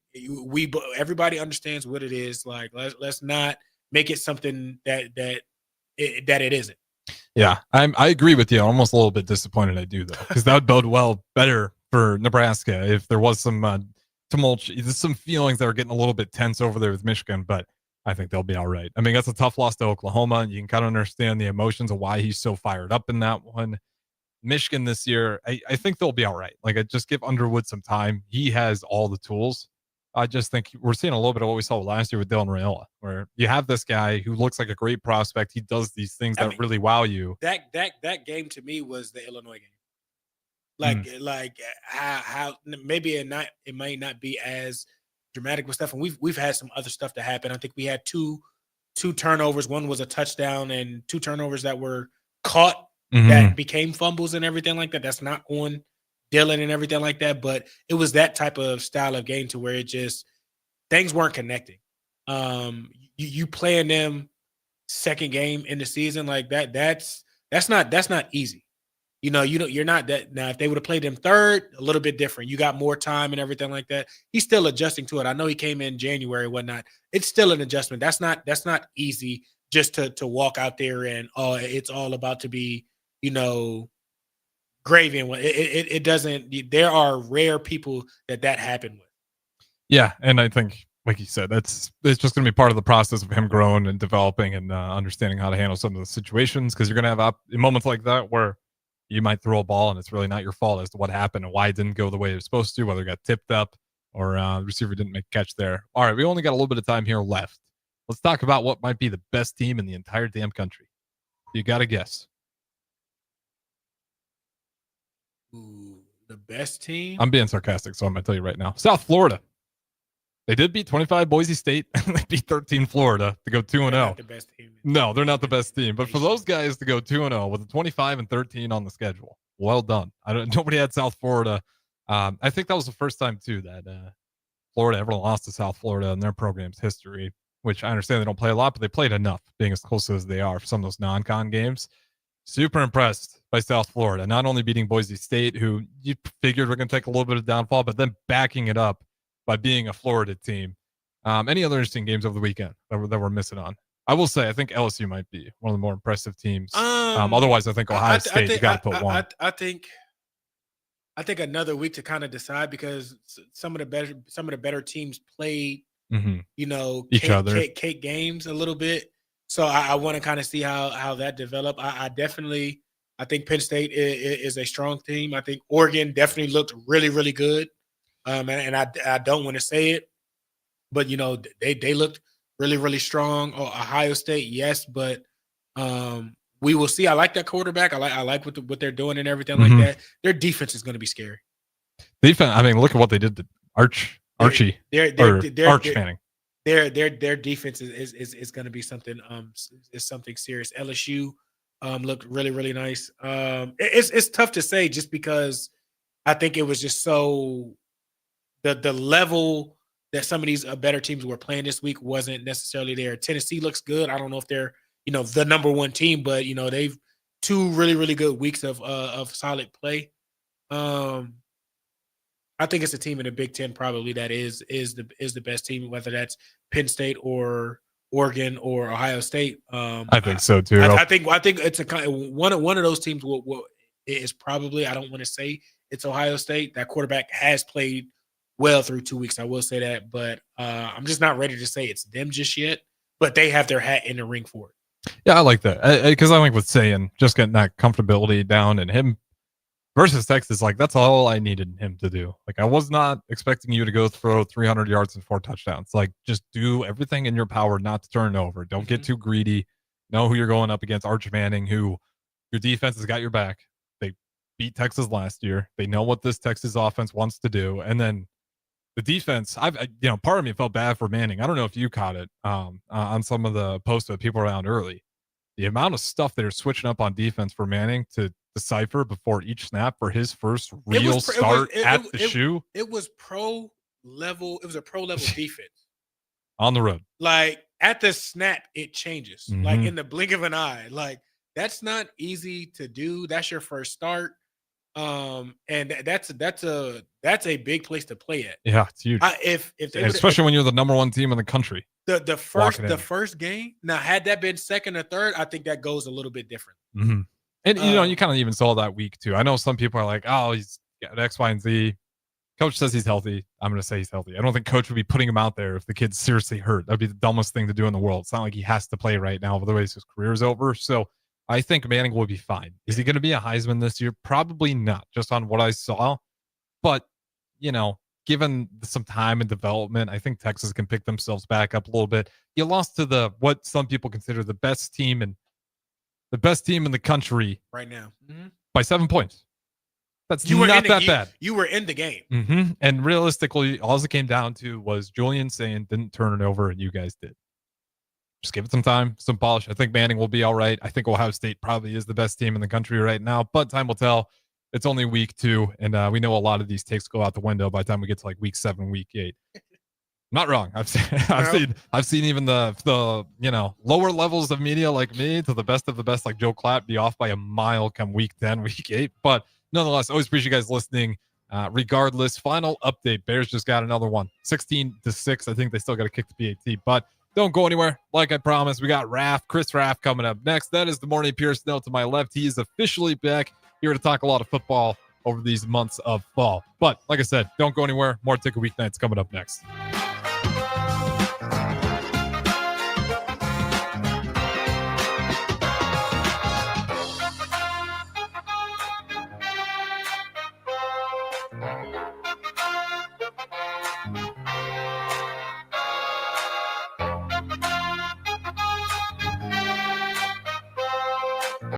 Everybody understands what it is. Like, let's not make it something that it isn't. Yeah, I agree with you. I'm almost a little bit disappointed I do, though, because that would bode better for Nebraska if there was some tumult, some feelings that are getting a little bit tense over there with Michigan, but I think they'll be all right. I mean, that's a tough loss to Oklahoma, and you can kind of understand the emotions of why he's so fired up in that one. Michigan this year, I think they'll be all right. Like, I just give Underwood some time. He has all the tools. I just think we're seeing a little bit of what we saw last year with Dylan Raiola, where you have this guy who looks like a great prospect. He does these things that really wow you. That game to me was the Illinois game. Like how maybe it might not be as dramatic with stuff, and we've had some other stuff to happen. I think we had two turnovers. One was a touchdown, and 2 turnovers that were caught that became fumbles and everything like that. That's not on Dylan and everything like that, but it was that type of style of game to where it just things weren't connecting. You playing them second game in the season like that, that's not easy. You're not that. Now, if they would have played him third, a little bit different. You got more time and everything like that. He's still adjusting to it. I know he came in January and whatnot. It's still an adjustment. That's not easy just to walk out there and it's all about to be, gravy and it doesn't. There are rare people that happened with. Yeah, and I think, like you said, it's just going to be part of the process of him growing and developing and understanding how to handle some of the situations, because you're going to have moments like that where you might throw a ball and it's really not your fault as to what happened and why it didn't go the way it was supposed to, whether it got tipped up or the receiver didn't make a catch there. All right, we only got a little bit of time here left. Let's talk about what might be the best team in the entire damn country. You got to guess. Ooh, the best team? I'm being sarcastic, so I'm going to tell you right now. South Florida. They did beat 25 Boise State, and they beat 13 Florida to go 2-0. Not the best team. No, they're not the best team. But for those guys to go 2-0 with a 25-13 on the schedule, well done. Nobody had South Florida. I think that was the first time, too, that Florida ever lost to South Florida in their program's history, which I understand they don't play a lot, but they played enough, being as close as they are for some of those non-con games. Super impressed by South Florida, not only beating Boise State, who you figured were going to take a little bit of downfall, but then backing it up by being a Florida team. Any other interesting games over the weekend that we're missing on? I will say, I think LSU might be one of the more impressive teams. Otherwise, I think Ohio State, you got to put one. I think another week to kind of decide, because some of the better teams played, each other cake games a little bit. So I want to kind of see how that develop. I think Penn State is a strong team. I think Oregon definitely looked really, really good. And I don't want to say it, but they looked really, really strong. Ohio State, yes, but we will see. I like that quarterback. I like what they're doing and everything Mhm. like that. Their defense is going to be scary. Defense. I mean, look at what they did to Archie Arch Manning. Their defense is going to be something something serious. LSU looked really, really nice. It's tough to say just because I think it was just so the level that some of these better teams were playing this week wasn't necessarily there. Tennessee looks good. I don't know if they're the number one team, but they've 2 really, really good weeks of solid play. I think it's a team in the Big Ten probably that is the best team, whether that's Penn State or Oregon or Ohio State. I think so too. I think it's one of those teams. Is probably, I don't want to say it's Ohio State. That quarterback has played well through 2 weeks. I will say that, but I'm just not ready to say it's them just yet. But they have their hat in the ring for it. Yeah, I like that because I think with saying just getting that comfortability down and him versus Texas, like that's all I needed him to do. Like I was not expecting you to go throw 300 yards and 4 touchdowns. Like just do everything in your power not to turn it over. Don't get too greedy. Know who you're going up against. Arch Manning, who your defense has got your back. They beat Texas last year. They know what this Texas offense wants to do. And then the defense, part of me felt bad for Manning. I don't know if you caught it on some of the posts that people around early. The amount of stuff they're switching up on defense for Manning to decipher before each snap for his first real start at the shoe. It was pro level. It was a pro level defense on the road. Like at the snap, it changes like in the blink of an eye. Like that's not easy to do. That's your first start. And that's a big place to play at. Yeah, it's huge. Especially when you're the number one team in the country. The first game. Now, had that been second or third, I think that goes a little bit different. Mm-hmm. And you kind of even saw that week too. I know some people are like, "Oh, he's got X, Y, and Z." Coach says he's healthy. I'm going to say he's healthy. I don't think coach would be putting him out there if the kid's seriously hurt. That'd be the dumbest thing to do in the world. It's not like he has to play right now, otherwise his career's over. So I think Manning will be fine. Is he going to be a Heisman this year? Probably not, just on what I saw. But, given some time and development, I think Texas can pick themselves back up a little bit. You lost to what some people consider the best team in the country right now by 7 points. That's not that bad. You were in the game. Mm-hmm. And realistically, all it came down to was Julian saying didn't turn it over, and you guys did. Just give it some time, some polish. I think Manning will be all right. I think Ohio State probably is the best team in the country right now, but time will tell. It's only week 2, and we know a lot of these takes go out the window by the time we get to like week 7, week 8. Not wrong. I've seen even the lower levels of media like me to the best of the best like Joe Klatt be off by a mile come week 10, week 8. But nonetheless, always appreciate you guys listening. Regardless, final update: Bears just got another one, 16-6. I think they still got to kick the PAT, but don't go anywhere. Like I promised, we got Chris Raff coming up next. That is the morning Pierson-El to my left. He is officially back here to talk a lot of football over these months of fall. But like I said, don't go anywhere. More Ticket Weeknights coming up next.